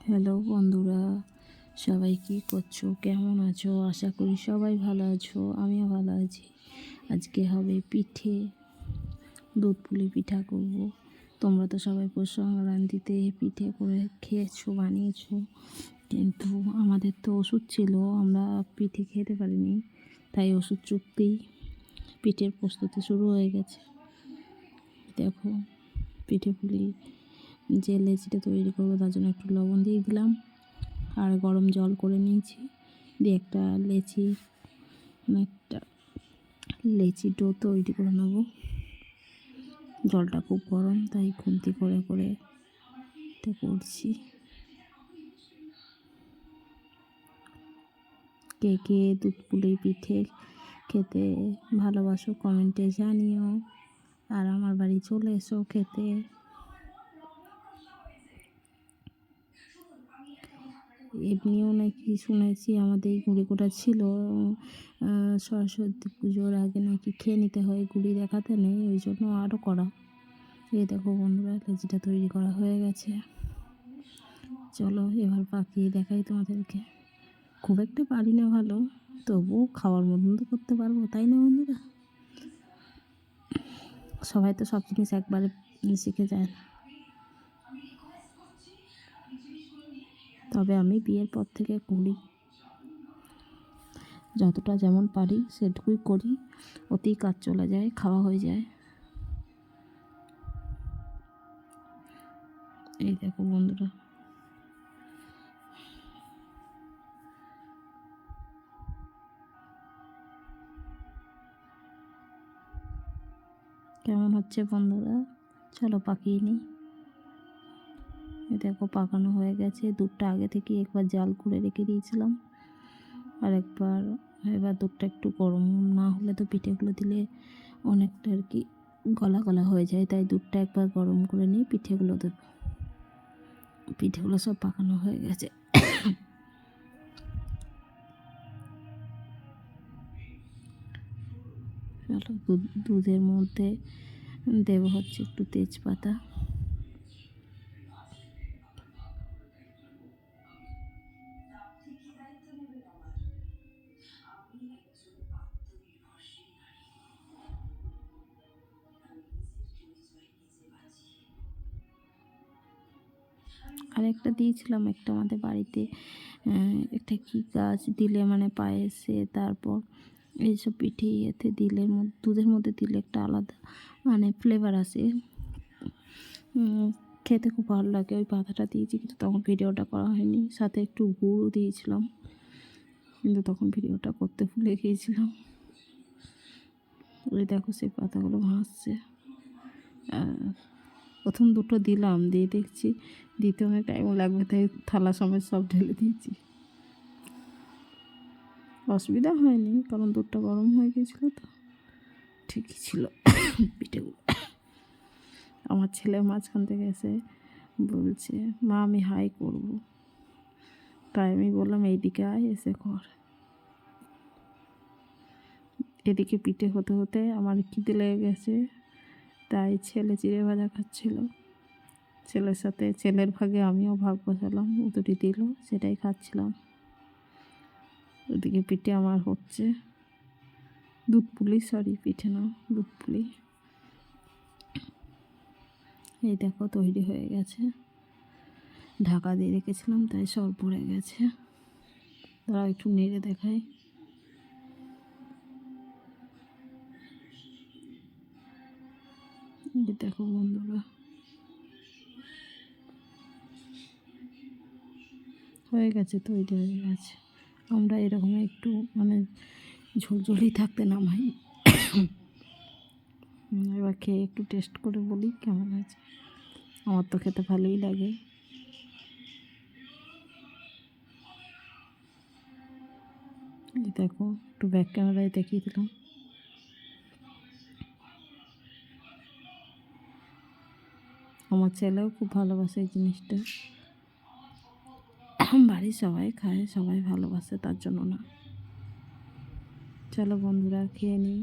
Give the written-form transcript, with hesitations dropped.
Hello বন্ধুরা, সবাই কী করছো, কেমন আছো? আশা করি সবাই ভালো আছো, আমিও ভালো আছি। আজকে হবে পিঠে, দুধ পুলি পিঠা করব। তোমরা তো সবাই পৌষ সংক্রান্তিতে পিঠে করে খেয়েছো, বানিয়েছো, কিন্তু আমাদের তো ওষুধ ছিল, আমরা পিঠে খেতে পারিনি, তাই ওষুধ চুক্তি পিঠের প্রস্তুতি শুরু হয়ে গেছে। দেখো, পিঠে পুলি যে লেচিটা তৈরি করবো তার জন্য একটু লবণ দিয়ে দিলাম, আর গরম জল করে নিয়েছি, দিয়ে একটা লেচি ডো তৈরি করে নেবো। জলটা খুব গরম, তাই খুন্তি করে করে এটা করছি। কে কে দুধ পুলি পিঠে খেতে ভালোবাসো কমেন্টে জানিও, আর আমার বাড়ি চলে এসো খেতে। এমনিও নাকি শুনেছি আমাদের এই গুঁড়িগুড়া ছিল, সরস্বতী পুজোর আগে নাকি খেয়ে নিতে হয়, গুঁড়ি দেখাতে নেই, ওই জন্য আরও করা। এই দেখো বন্ধুরা, লেচিটা তৈরি করা হয়ে গেছে। চলো এবার পাকিয়ে দেখাই তোমাদেরকে। খুব একটা পারি না ভালো, তবুও খাওয়ার মতন তো করতে পারবো, তাই না বন্ধুরা? সবাই তো সব জিনিস একবারে শিখে যায় না, তবে আমি বিয়ের পর থেকে করি, যতটা যেমন পারি সেটুকুই করি, ওতেই কাজ চলে যায়, খাওয়া হয়ে যায়। এই দেখো বন্ধুরা, কেমন হচ্ছে বন্ধুরা, চলো পাকিয়ে নিই। দেখো পাকানো হয়ে গেছে, দুধটা আগে থেকে একবার জাল করে রেখে দিয়েছিলাম, আর এবার দুধটা একটু গরম না হলে তো পিঠেগুলো দিলে অনেকটা আর কি গলা গলা হয়ে যায়, তাই দুধটা একবার গরম করে নিয়ে পিঠেগুলো দেবো। পিঠেগুলো সব পাকানো হয়ে গেছে। চলো দুধের মধ্যে দেবো হচ্ছে একটু তেজপাতা, আর একটা দিয়েছিলাম একটা আমাদের বাড়িতে, একটা কী গাছ দিলে মানে পায়েসে, তারপর এইসব পিঠে এতে দিলে দুধের মধ্যে দিলে একটা আলাদা মানে ফ্লেভার আসে, খেতে খুব ভালো লাগে। ওই পাতাটা দিয়েছি, কিন্তু তখন ভিডিওটা করা হয়নি, সাথে একটু গুঁড়ও দিয়েছিলাম, কিন্তু তখন ভিডিওটা করতে ভুলে গিয়েছিলাম। ওই দেখো সেই পাতাগুলো ভাসছে। প্রথম দুটো দিলাম, দিয়ে দেখছি দিতে অনেক টাইম লাগবে, তাই থালা সমেত সব ঢেলে দিয়েছি। অসুবিধা হয়নি, কারণ দুধটা গরম হয়ে গিয়েছিলো তো, ঠিকই ছিল পিঠেগুলো। আমার ছেলে মাঝখান থেকে এসে বলছে, মা আমি হাই করব, তাই আমি বললাম এইদিকে আয়, এসে কর। এদিকে পিঠে হতে হতে আমার খিদে লেগে গেছে, তাই ছেলে চিড়ে ভাজা খাচ্ছিল, ছেলের সাথে ছেলের ভাগে আমিও ভাগ বসালাম, দুটি দিল, সেটাই খাচ্ছিলাম। ওদিকে পিঠে আমার হচ্ছে, দুধ পুলি, পিঠে না, দুধ পুলি। এই দেখো তৈরি হয়ে গেছে, ঢাকা দিয়ে রেখেছিলাম তাই সব পড়ে গেছে। তারা একটু নেড়ে দেখায়। দেখো বন্ধুরা, হয়ে গেছে, তৈরি হয়ে গেছে। আমরা এরকম একটু মানে ঝোলঝোলি থাকতে নামাই। এবার খেয়ে একটু টেস্ট করে বলি কেমন আছে। আমার তো খেতে ভালোই লাগে। দেখো একটু ব্যাক ক্যামেরায় দেখিয়ে দিলাম। আমার ছেলেও খুব ভালোবাসে এই জিনিসটা, বাড়ির সবাই খায়, সবাই ভালোবাসে, তার জন্য না। চলো বন্ধুরা খেয়ে নিই।